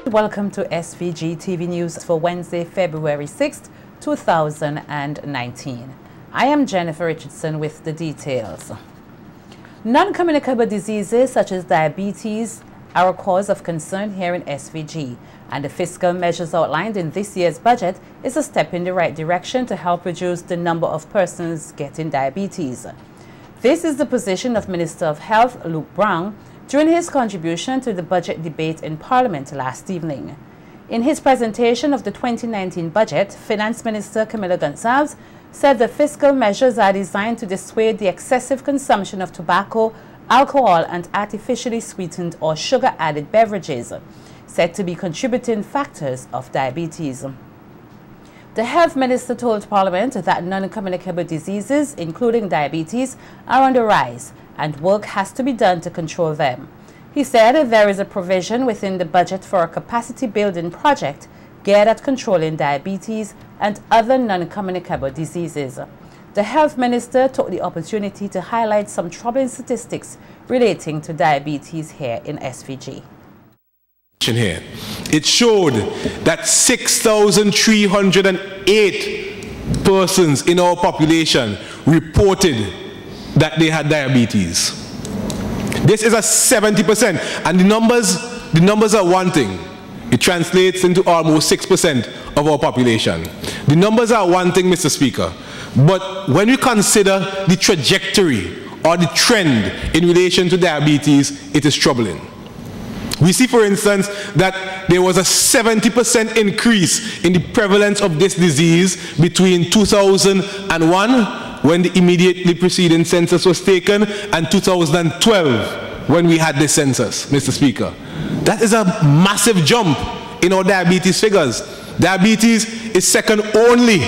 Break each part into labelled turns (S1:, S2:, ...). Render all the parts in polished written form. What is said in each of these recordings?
S1: Welcome to SVG-TV News for Wednesday, February 6th, 2019. I am Jennifer Richardson with the details. Non-communicable diseases such as diabetes are a cause of concern here in SVG, and the fiscal measures outlined in this year's budget is a step in the right direction to help reduce the number of persons getting diabetes. This is the position of Minister of Health Luke Brown during his contribution to the budget debate in Parliament last evening. In his presentation of the 2019 budget, Finance Minister Camila Gonsalves said the fiscal measures are designed to dissuade the excessive consumption of tobacco, alcohol, and artificially sweetened or sugar-added beverages, said to be contributing factors of diabetes. The Health Minister told Parliament that non-communicable diseases, including diabetes, are on the rise, and work has to be done to control them. He said there is a provision within the budget for a capacity-building project geared at controlling diabetes and other non-communicable diseases. The Health Minister took the opportunity to highlight some troubling statistics relating to diabetes here in SVG.
S2: Here. It showed that 6,308 persons in our population reported that they had diabetes. This is a 70%, and the numbers are one thing. It translates into almost 6% of our population. The numbers are one thing, Mr. Speaker, but when we consider the trajectory or the trend in relation to diabetes, it is troubling. We see, for instance, that there was a 70% increase in the prevalence of this disease between 2001, when the immediately preceding census was taken, and 2012, when we had this census, Mr. Speaker. That is a massive jump in our diabetes figures. Diabetes is second only,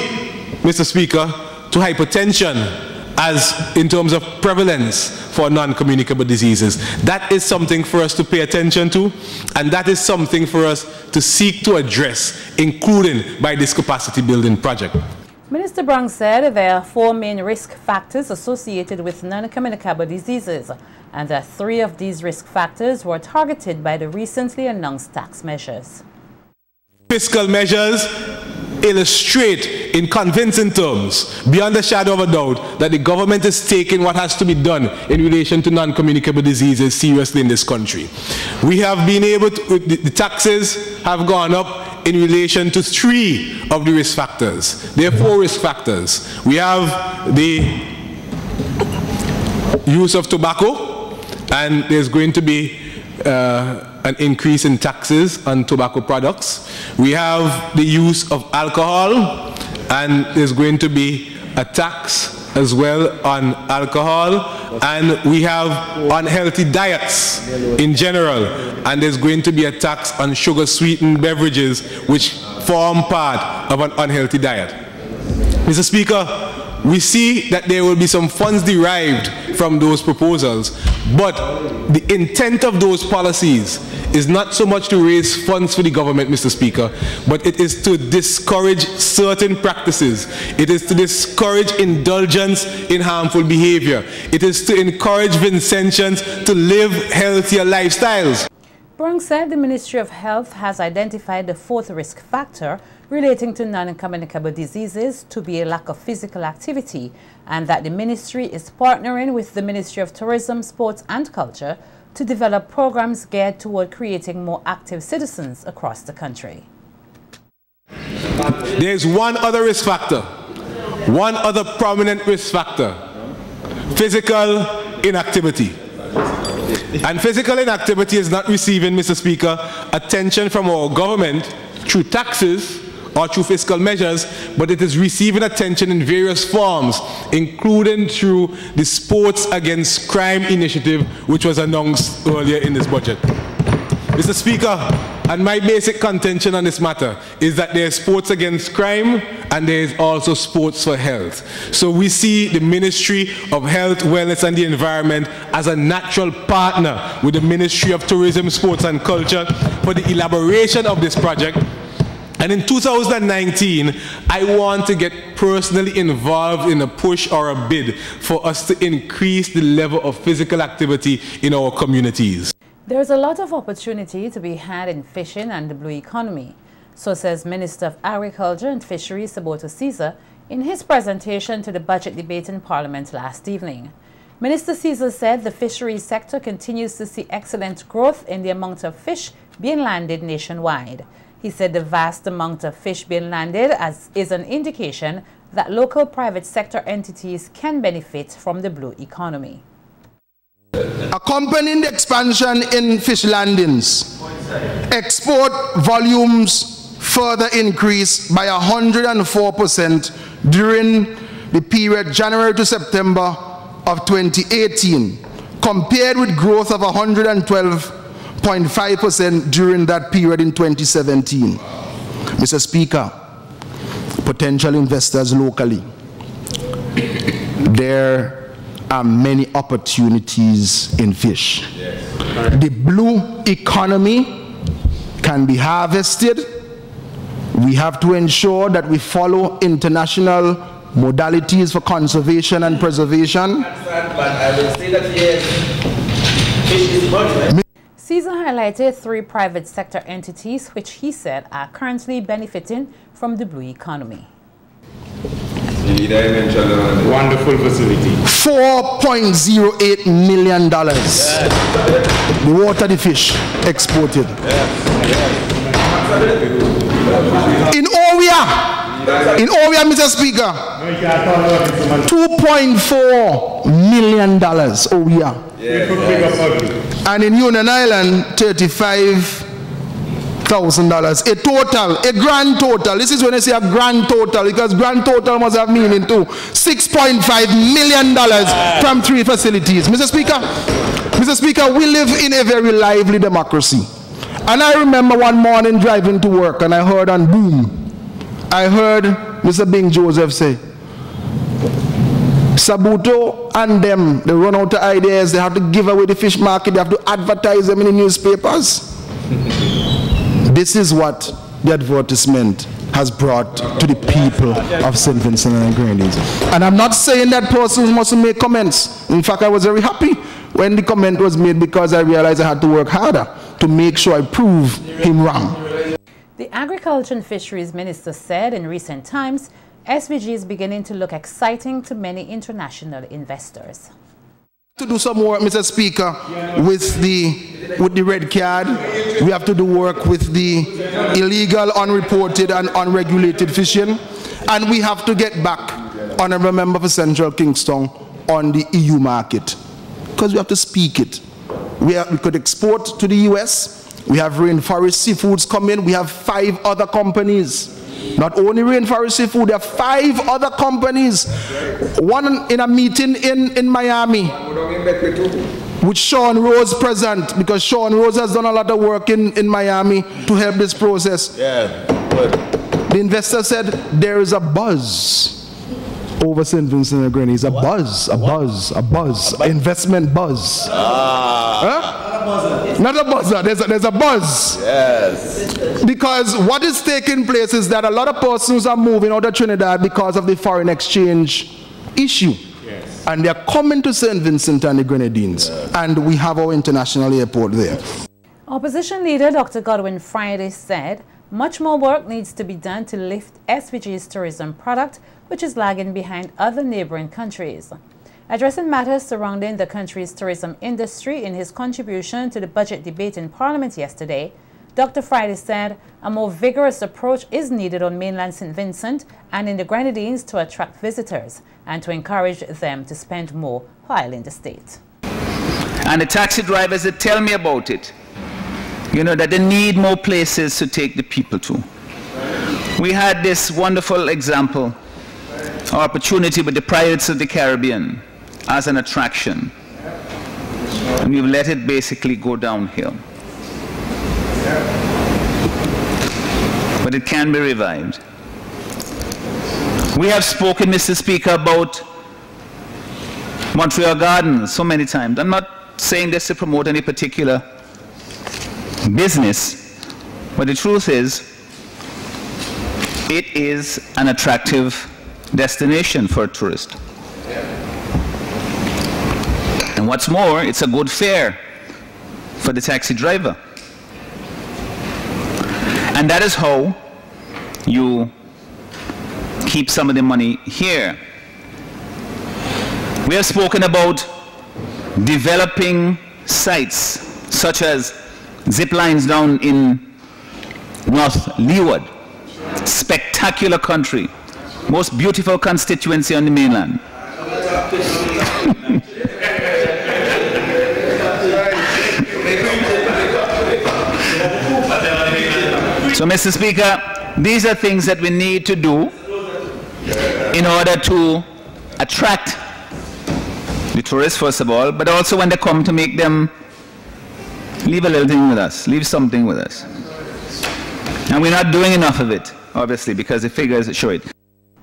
S2: Mr. Speaker, to hypertension as in terms of prevalence for non-communicable diseases. That is something for us to pay attention to, and that is something for us to seek to address, including by this capacity building project.
S1: Minister Brown said there are 4 main risk factors associated with non-communicable diseases, and that 3 of these risk factors were targeted by the recently announced tax measures.
S2: Fiscal measures illustrate in convincing terms, beyond a shadow of a doubt, that the government is taking what has to be done in relation to non-communicable diseases seriously in this country. We have been able to, the taxes have gone up in relation to 3 of the risk factors. There are 4 risk factors. We have the use of tobacco, and there's going to be an increase in taxes on tobacco products. We have the use of alcohol, and there's going to be a tax as well on alcohol, and we have unhealthy diets in general, and there's going to be a tax on sugar-sweetened beverages which form part of an unhealthy diet. Mr. Speaker, we see that there will be some funds derived from those proposals, but the intent of those policies is not so much to raise funds for the government, Mr. Speaker, but it is to discourage certain practices. It is to discourage indulgence in harmful behavior. It is to encourage Vincentians to live healthier lifestyles.
S1: Brown said the Ministry of Health has identified the 4th risk factor relating to non-communicable diseases to be a lack of physical activity, and that the ministry is partnering with the Ministry of Tourism, Sports and Culture to develop programs geared toward creating more active citizens across the country.
S2: There's one other risk factor, one other prominent risk factor: physical inactivity. And physical inactivity is not receiving, Mr. Speaker, attention from our government through taxes or through fiscal measures, but it is receiving attention in various forms, including through the Sports Against Crime initiative, which was announced earlier in this budget. Mr. Speaker, and my basic contention on this matter is that there is sports against crime and there is also sports for health. So we see the Ministry of Health, Wellness and the Environment as a natural partner with the Ministry of Tourism, Sports and Culture for the elaboration of this project. And in 2019, I want to get personally involved in a push or a bid for us to increase the level of physical activity in our communities.
S1: There's a lot of opportunity to be had in fishing and the blue economy, so says Minister of Agriculture and Fisheries Saboto Caesar in his presentation to the budget debate in Parliament last evening. Minister Caesar said the fisheries sector continues to see excellent growth in the amount of fish being landed nationwide. He said the vast amount of fish being landed is an indication that local private sector entities can benefit from the blue economy.
S3: Accompanying the expansion in fish landings, export volumes further increased by 104% during the period January to September of 2018, compared with growth of 112.5% during that period in 2017. Mr. Speaker, potential investors locally, there are many opportunities in fish. The blue economy can be harvested. We have to ensure that we follow international modalities for conservation and preservation.
S1: Caesar highlighted 3 private sector entities which he said are currently benefiting from the blue economy.
S4: Wonderful facility.
S3: $4.08 million. The water, the fish exported. In Ovia, Mr. Speaker, $2.4 million Ovia. And in Union Island, $35,000. A grand total. This is when I say a grand total, because grand total must have meaning too. $6.5 million from 3 facilities. Mr. Speaker, we live in a very lively democracy. And I remember one morning driving to work and I heard on boom, I heard Mr. Bing Joseph say, Saboto and them, they run out of ideas, they have to give away the fish market, they have to advertise them in the newspapers. This is what the advertisement has brought to the people of St. Vincent and Grenadines. And I'm not saying that persons must make comments. In fact, I was very happy when the comment was made because I realized I had to work harder to make sure I prove him wrong.
S1: The Agriculture and Fisheries Minister said in recent times, SVG is beginning to look exciting to many international investors.
S3: To do some work, Mr. Speaker, with the red card. We have to do work with the illegal, unreported and unregulated fishing. And we have to get back, Honourable Member for Central Kingston, on the EU market. Because we have to speak it. We could export to the US. We have Rainforest Seafoods coming. We have 5 other companies. Not only Rainforest Seafood, there are 5 other companies. One in a meeting in Miami, with Sean Rose present, because Sean Rose has done a lot of work in Miami to help this process. Yeah, good. The investor said there is a buzz over St. Vincent and Grenadines. A buzz, investment buzz. Huh? Not a buzzer, there's a buzz. Yes. Because what is taking place is that a lot of persons are moving out of Trinidad because of the foreign exchange issue. Yes. And they're coming to St. Vincent and the Grenadines. Yes. And we have our international airport there.
S1: Opposition leader Dr. Godwin Friday said much more work needs to be done to lift SVG's tourism product, which is lagging behind other neighboring countries. Addressing matters surrounding the country's tourism industry in his contribution to the budget debate in Parliament yesterday, Dr. Friday said a more vigorous approach is needed on mainland St. Vincent and in the Grenadines to attract visitors and to encourage them to spend more while in the state.
S5: And the taxi drivers that tell me about it, you know, that they need more places to take the people to. We had this wonderful example, or opportunity with the Pirates of the Caribbean as an attraction. And we've let it basically go downhill. But it can be revived. We have spoken, Mr. Speaker, about Montreal Gardens so many times. I'm not saying this to promote any particular business, but the truth is, it is an attractive destination for a tourist. And what's more, it's a good fare. for the taxi driver. And that is how you keep some of the money here. We have spoken about developing sites such as zip lines down in North Leeward. Spectacular country. Most beautiful constituency on the mainland. So, Mr. Speaker, these are things that we need to do in order to attract the tourists, first of all, but also when they come to make them leave a little thing with us, leave something with us. And we're not doing enough of it, obviously, because the figures show it.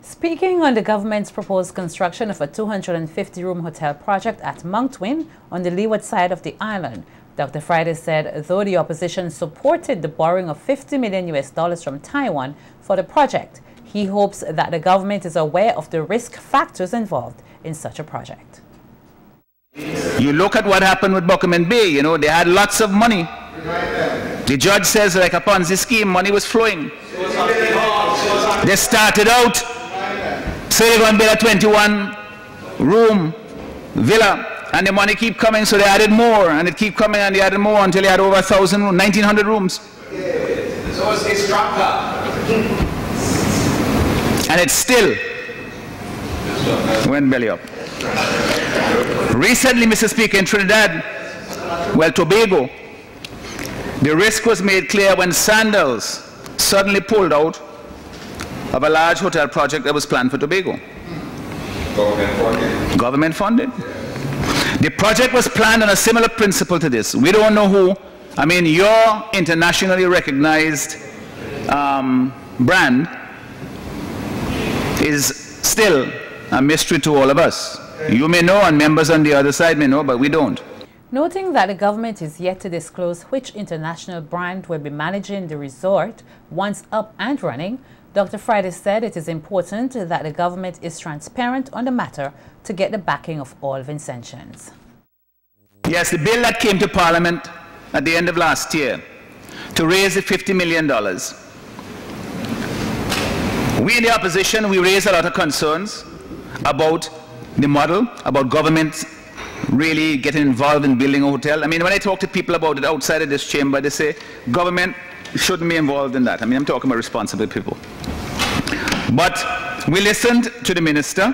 S1: Speaking on the government's proposed construction of a 250-room hotel project at Moncton on the leeward side of the island, Dr. Friday said though the opposition supported the borrowing of $50 million from Taiwan for the project, he hopes that the government is aware of the risk factors involved in such a project.
S5: You look at what happened with Buckerman Bay, you know, they had lots of money. The judge says like a Ponzi scheme, money was flowing. They started out, so they're going to build a 21-room villa. And the money keep coming, so they added more, and it keep coming, and they added more until they had over 1,000 rooms, 1,900 rooms.
S6: So it's stronger.
S5: And it still went belly up. Recently, Mr. Speaker, in Trinidad, well, Tobago, the risk was made clear when Sandals suddenly pulled out of a large hotel project that was planned for Tobago.
S6: Government funded.
S5: Government funded. The project was planned on a similar principle to this. We don't know who. I mean, your internationally recognized brand is still a mystery to all of us. You may know, and members on the other side may know, but we don't.
S1: Noting that the government is yet to disclose which international brand will be managing the resort once up and running, Dr. Friday said it is important that the government is transparent on the matter to get the backing of all Vincentians.
S5: Yes, the bill that came to Parliament at the end of last year to raise the $50 million. We in the opposition, we raised a lot of concerns about the model, about government really getting involved in building a hotel. I mean, when I talk to people about it outside of this chamber, they say government shouldn't be involved in that. I mean, I'm talking about responsible people. But we listened to the minister.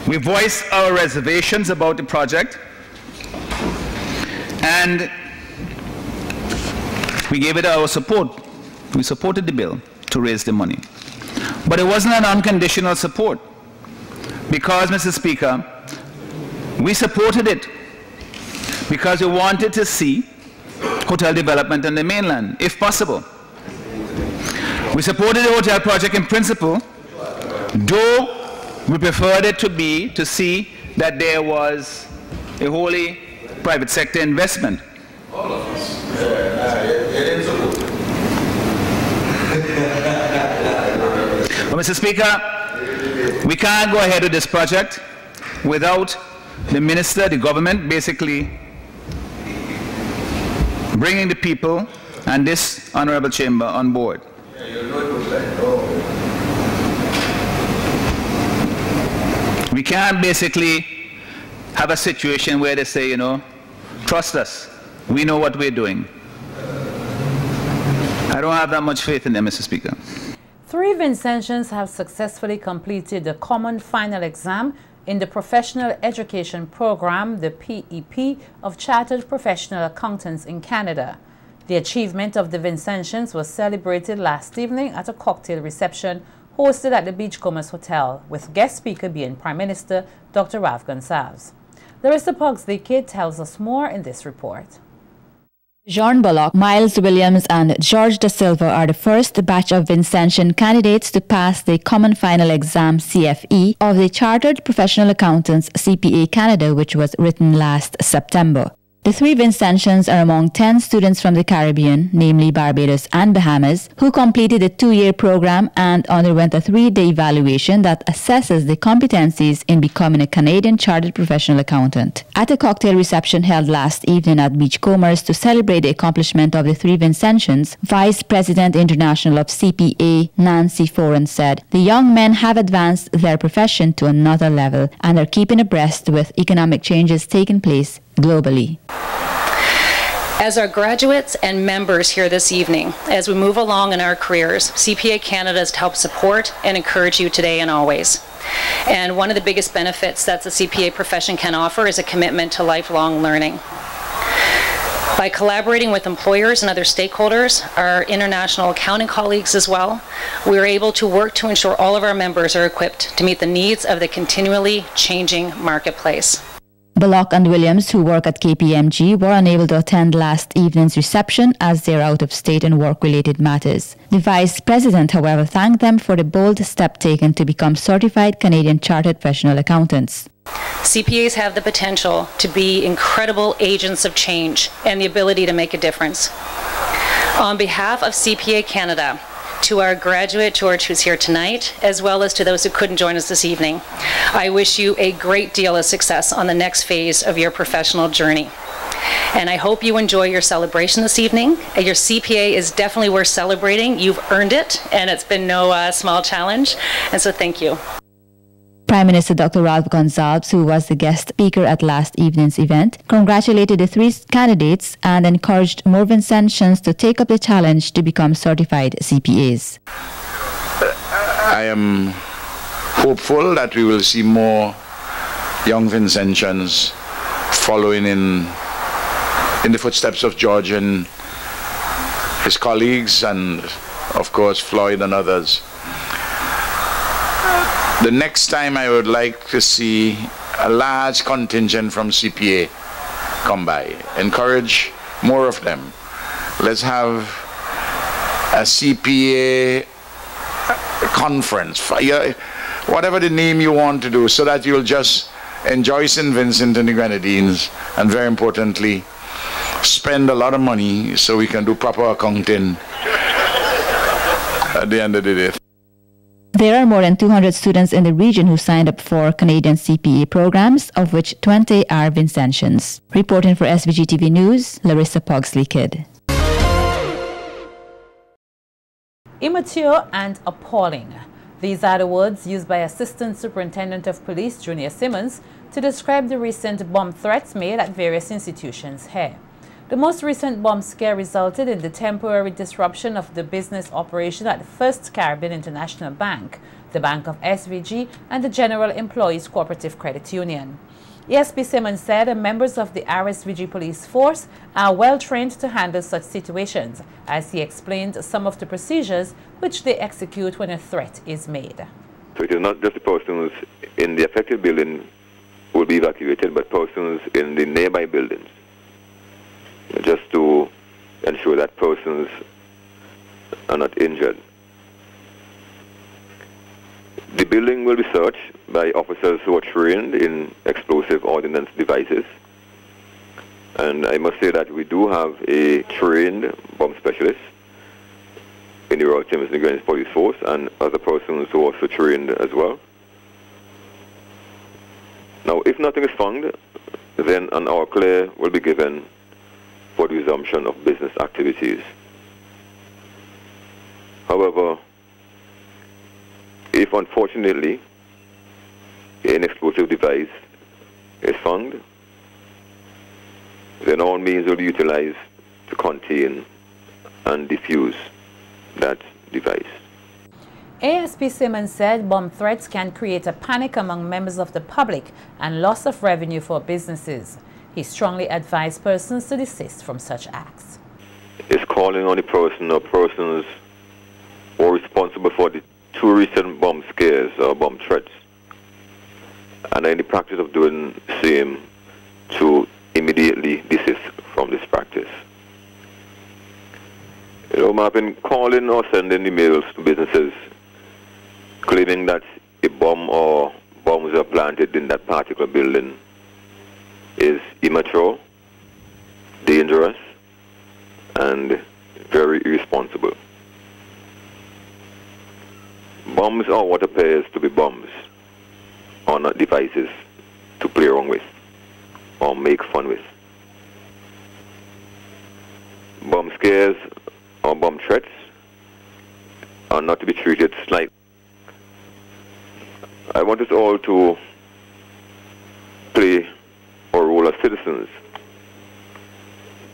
S5: We voiced our reservations about the project. And we gave it our support. We supported the bill to raise the money. But it wasn't an unconditional support. Because, Mr. Speaker, we supported it because we wanted to see hotel development on the mainland, if possible. We supported the hotel project in principle, though we preferred it to see that there was a wholly private sector investment.
S6: All of us. It didn't support.
S5: But, Mr. Speaker, we can't go ahead with this project without the minister, the government, basically bringing the people and this honorable chamber on board. We can't basically have a situation where they say, you know, trust us, we know what we're doing. I don't have that much faith in them, Mr. Speaker.
S1: 3 Vincentians have successfully completed the common final exam in the Professional Education Program, the PEP, of Chartered Professional Accountants in Canada. The achievement of the Vincentians was celebrated last evening at a cocktail reception hosted at the Beachcombers Hotel, with guest speaker being Prime Minister Dr. Rav Gonsalves. Larissa Pugsley tells us more in this report.
S7: John Bullock, Miles Williams and George Da Silva are the first batch of Vincentian candidates to pass the Common Final Exam CFE of the Chartered Professional Accountants CPA Canada, which was written last September. The 3 Vincentians are among 10 students from the Caribbean, namely Barbados and Bahamas, who completed a 2-year program and underwent a 3-day evaluation that assesses the competencies in becoming a Canadian Chartered Professional Accountant. At a cocktail reception held last evening at Beachcombers to celebrate the accomplishment of the 3 Vincentians, Vice President International of CPA Nancy Foran said, "The young men have advanced their profession to another level and are keeping abreast with economic changes taking place globally."
S8: As our graduates and members here this evening, as we move along in our careers, CPA Canada is to help support and encourage you today and always. And one of the biggest benefits that the CPA profession can offer is a commitment to lifelong learning. By collaborating with employers and other stakeholders, our international accounting colleagues as well, we are able to work to ensure all of our members are equipped to meet the needs of the continually changing marketplace.
S7: Bullock and Williams, who work at KPMG, were unable to attend last evening's reception as they are out of state on work-related matters. The Vice President, however, thanked them for the bold step taken to become certified Canadian Chartered Professional Accountants.
S8: CPAs have the potential to be incredible agents of change and the ability to make a difference. On behalf of CPA Canada, to our graduate George who's here tonight, as well as to those who couldn't join us this evening, I wish you a great deal of success on the next phase of your professional journey. And I hope you enjoy your celebration this evening. Your CPA is definitely worth celebrating. You've earned it, and it's been no small challenge. And so thank you.
S7: Prime Minister Dr. Ralph Gonsalves, who was the guest speaker at last evening's event, congratulated the 3 candidates and encouraged more Vincentians to take up the challenge to become certified CPAs.
S9: I am hopeful that we will see more young Vincentians following in the footsteps of George and his colleagues, and of course Floyd and others. The next time I would like to see a large contingent from CPA come by. Encourage more of them. Let's have a CPA conference, whatever the name you want to do, so that you'll just enjoy St. Vincent and the Grenadines, and very importantly, spend a lot of money so we can do proper accounting at the end of the day.
S7: There are more than 200 students in the region who signed up for Canadian CPA programs, of which 20 are Vincentians. Reporting for SVG-TV News, Larissa Pogsley-Kidd.
S1: Immature and appalling. These are the words used by Assistant Superintendent of Police Junior Simmons to describe the recent bomb threats made at various institutions here. The most recent bomb scare resulted in the temporary disruption of the business operation at the First Caribbean International Bank, the Bank of SVG, and the General Employees Cooperative Credit Union. ESP Simmons said the members of the RSVG police force are well trained to handle such situations, as he explained some of the procedures which they execute when a threat is made.
S10: So it is not just the persons in the affected building who will be evacuated, but persons in the nearby buildings, just to ensure that persons are not injured. The building will be searched by officers who are trained in explosive ordnance devices. And I must say that we do have a trained bomb specialist in the Royal Thames and Grenadines Police Force, and other persons who are also trained as well. Now, if nothing is found, then an hour clear will be given for the resumption of business activities. However, if unfortunately an explosive device is found, then all means will be utilized to contain and defuse that device.
S1: ASP Simmons said bomb threats can create a panic among members of the public and loss of revenue for businesses. He strongly advised persons to desist from such acts.
S10: It's calling on the person or persons who are responsible for the 2 recent bomb scares or bomb threats, and are in the practice of doing the same, to immediately desist from this practice. I've been calling or sending emails to businesses claiming that a bomb or bombs are planted in that particular building is immature dangerous, and very irresponsible. Bombs are what appears to be bombs, are not devices to play around with or make fun with. Bomb scares or bomb threats are not to be treated slightly. I want us all to play our role as citizens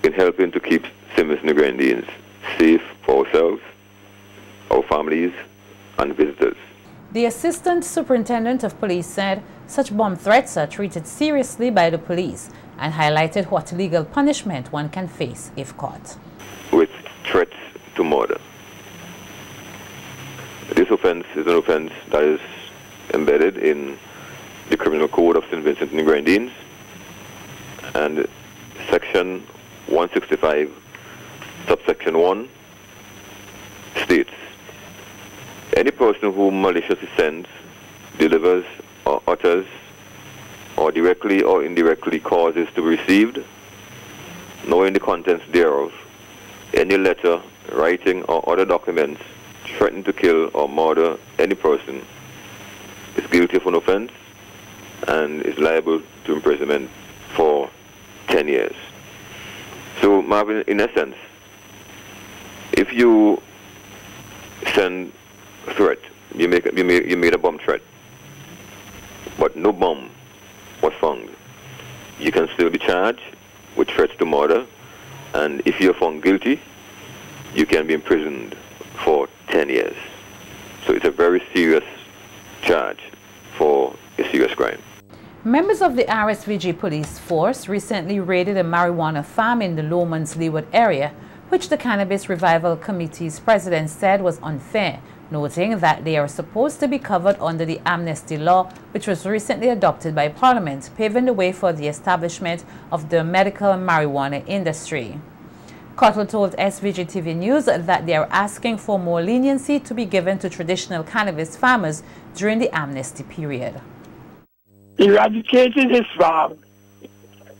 S10: in helping to keep St. Vincent and the Grenadines safe for ourselves, our families, and visitors.
S1: The Assistant Superintendent of Police said such bomb threats are treated seriously by the police and highlighted what legal punishment one can face if caught.
S10: With threats to murder. This offense is an offense that is embedded in the Criminal Code of St. Vincent and the Grenadines, and Section 165, subsection 1 states, any person who maliciously sends, delivers, or utters, or directly or indirectly causes to be received, knowing the contents thereof, any letter, writing, or other documents threatening to kill or murder any person is guilty of an offense and is liable to imprisonment for 10 years. So, Marvin, in essence, if you send a threat, you made a bomb threat, but no bomb was found, you can still be charged with threats to murder, and if you're found guilty, you can be imprisoned for 10 years. So it's a very serious charge for a serious crime.
S1: Members of the RSVG police force recently raided a marijuana farm in the Lomans Leeward area, which the Cannabis Revival Committee's president said was unfair, noting that they are supposed to be covered under the amnesty law, which was recently adopted by Parliament, paving the way for the establishment of the medical marijuana industry. Cottle told SVG-TV News that they are asking for more leniency to be given to traditional cannabis farmers during the amnesty period.
S11: Eradicating this farm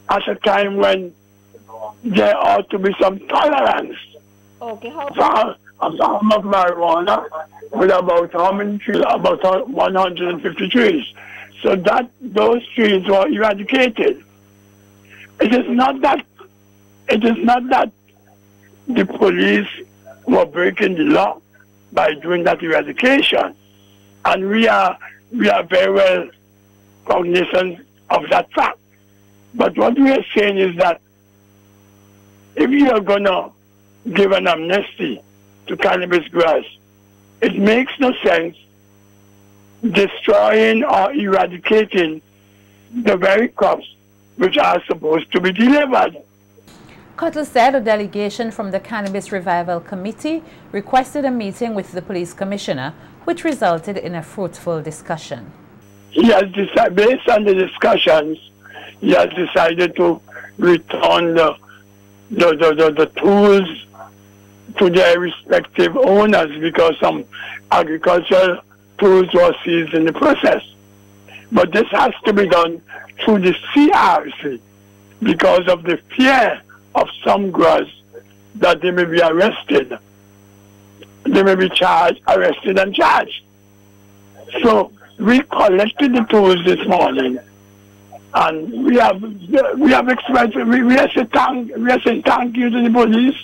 S11: at a time when there ought to be some tolerance. Okay, how a farm of marijuana with about how many trees? About 150 trees. So that those trees were eradicated. It is not that the police were breaking the law by doing that eradication, and we are very well cognizant of that fact. But what we are saying is that if you are going to give an amnesty to cannabis growers, it makes no sense destroying or eradicating the very crops which are supposed to be delivered.
S1: Cottle said a delegation from the Cannabis Revival Committee requested a meeting with the police commissioner, which resulted in a fruitful discussion.
S11: He has decided, based on the discussions, he has decided to return the tools to their respective owners because some agricultural tools were seized in the process. But this has to be done through the CRC because of the fear of some growers that they may be arrested. They may be charged, arrested and charged. So we collected the tools this morning, and we have expressed, we are saying thank you to the police,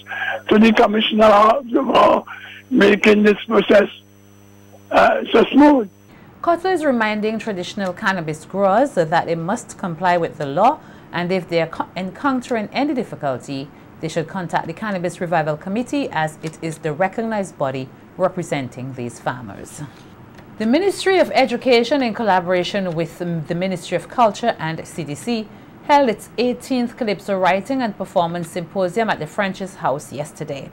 S11: to the commissioner for making this process so smooth.
S1: Cottle is reminding traditional cannabis growers that they must comply with the law, and if they are encountering any difficulty, they should contact the Cannabis Revival Committee, as it is the recognized body representing these farmers. The Ministry of Education, in collaboration with the Ministry of Culture and CDC, held its 18th Calypso Writing and Performance Symposium at the French's House yesterday.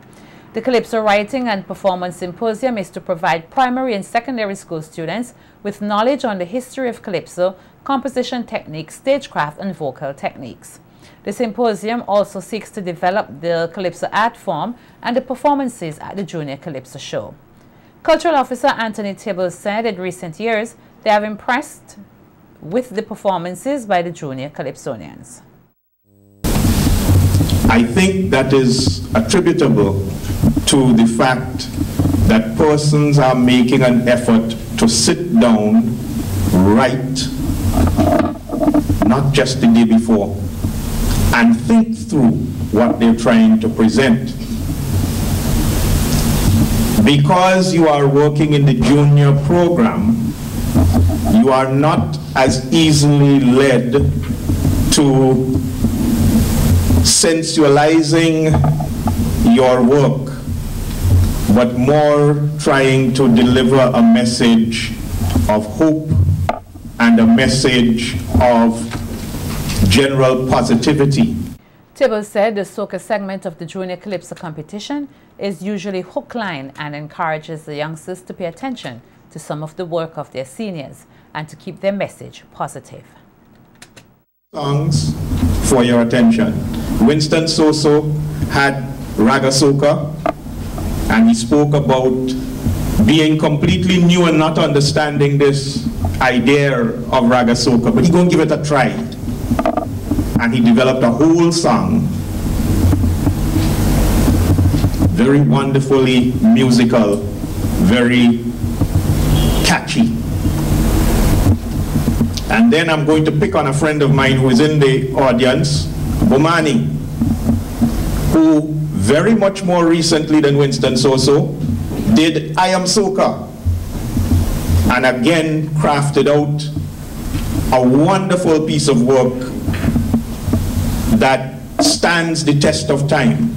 S1: The Calypso Writing and Performance Symposium is to provide primary and secondary school students with knowledge on the history of Calypso, composition techniques, stagecraft, and vocal techniques. The symposium also seeks to develop the Calypso art form and the performances at the Junior Calypso Show. Cultural Officer Anthony Tibbles said in recent years they have impressed with the performances by the junior Calypsonians.
S12: I think that is attributable to the fact that persons are making an effort to sit down, write, not just the day before, and think through what they're trying to present. Because you are working in the junior program, you are not as easily led to sensualizing your work, but more trying to deliver a message of hope and a message of general positivity.
S1: Tibble said the soca segment of the Junior Calypso competition is usually hook line and encourages the youngsters to pay attention to some of the work of their seniors and to keep their message positive.
S12: Songs for your attention. Winston Soso had Raga Soca, and he spoke about being completely new and not understanding this idea of Raga Soca, but he's going to give it a try. And he developed a whole song, very wonderfully musical, very catchy. And then I'm going to pick on a friend of mine who is in the audience, Bomani, who very much more recently than Winston Soso did I Am Soca, and again crafted out a wonderful piece of work that stands the test of time.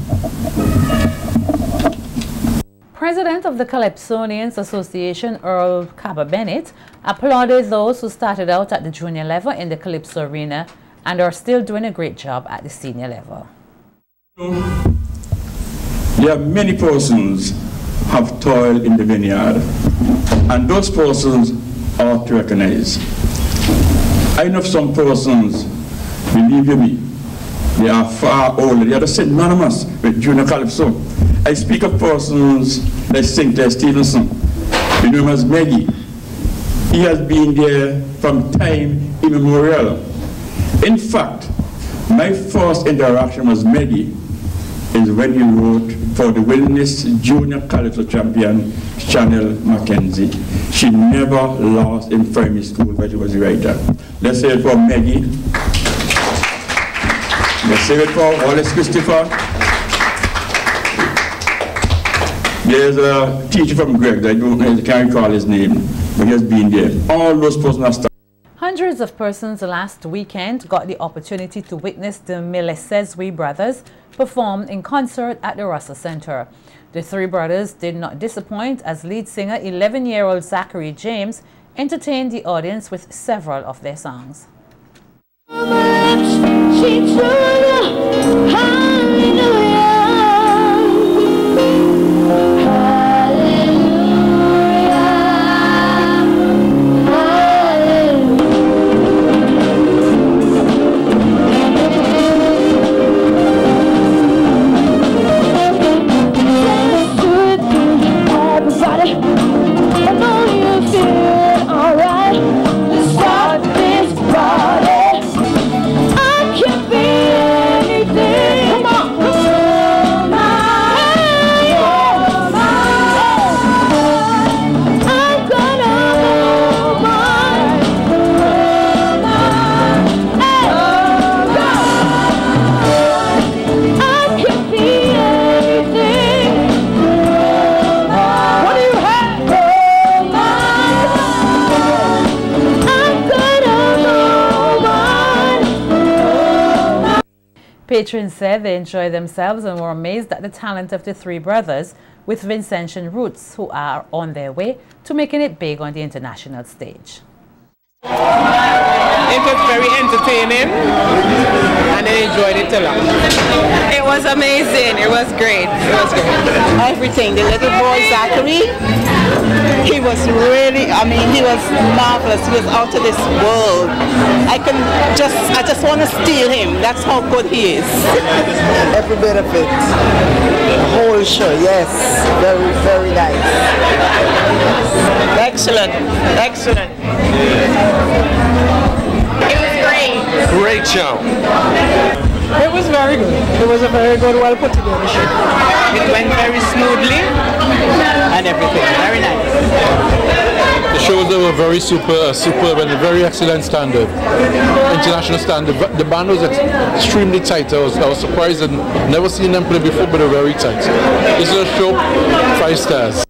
S1: President of the Calypsonians Association, Earl Cabba Bennett, applauded those who started out at the junior level in the Calypso arena and are still doing a great job at the senior level.
S13: There are many persons have toiled in the vineyard, and those persons are to recognize. I know some persons, believe you me, they are far older. They are synonymous with Junior Calypso. I speak of persons like Sinclair Stevenson. You know him as Maggie. He has been there from time immemorial. In fact, my first interaction with Maggie is when he wrote for the Wilderness Junior Calypso champion, Chanel Mackenzie. She never lost in primary school, but she was a writer. Let's say it for Maggie. Let's say it for Wallace Christopher. There's a teacher from Greg, I don't know, I can't recall his name, but he has been there. All those persons are started.
S1: Hundreds of persons last weekend got the opportunity to witness the Milesezwe brothers perform in concert at the Russell Center. The three brothers did not disappoint as lead singer 11-year-old Zachary James entertained the audience with several of their songs. Patrons said they enjoyed themselves and were amazed at the talent of the three brothers with Vincentian roots, who are on their way to making it big on the international stage.
S14: It was very entertaining and I enjoyed it a lot. It was amazing. It was great. It was great.
S15: Everything. The little boy Zachary, he was really, he was marvelous. He was out of this world. I just want to steal him. That's how good he is.
S16: Every bit of it. The whole show, yes. Very, very nice.
S15: Excellent. Excellent.
S14: It was great.
S17: Great show. It was very good. It was a very good, well put together show. It went very smoothly and everything. Very nice.
S18: The shows were very superb and a very excellent standard, international standard. The band was extremely tight. I was surprised and never seen them play before, but they were very tight. This is a show 5 stars.